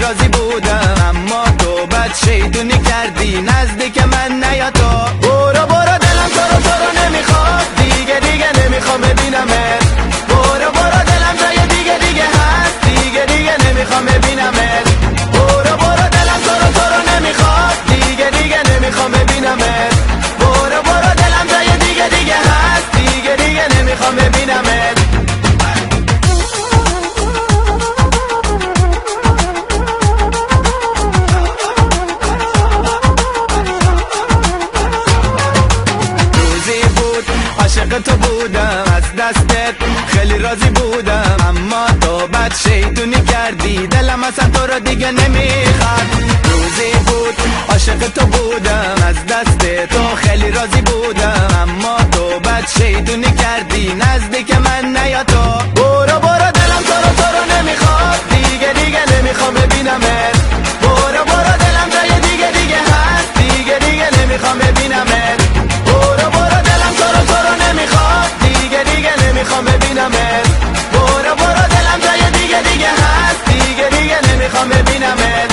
راضی بودم، اما تو بد شیطونی کردی نزدیک من نیا تو. برو برو دلم تو رو نمیخواد، دیگه نمیخوام ببینمت. برو برو دلم جای دیگه هست، دیگه نمیخوام ببینمت. برو برو دلم تو رو نمیخواد، دیگه نمیخوام ببینمت. برو برو دلم جای دیگه هست، دیگه نمیخوام ببینمت. عاشق تو بودم، از دستت خیلی راضی بودم، اما تو بد شیطونی کردی دلم اصلا تو رو دیگه نمیخواد. روزی بود عاشق تو بودم، از دست تو خیلی راضی بودم، اما تو بد شیطونی کردی نزدیک من نیا تو. برو برو دلم تو رو نمیخواد، دیگه نمیخوام ببینمت. برو برو دلم جای دیگه هست، دیگه نمیخوام ببینمت. برو برو دلم تو رو نمیخواد، دیگه نمیخوام ببینمت. برو برو دلم جای دیگه هست، دیگه نمیخوام ببینمت.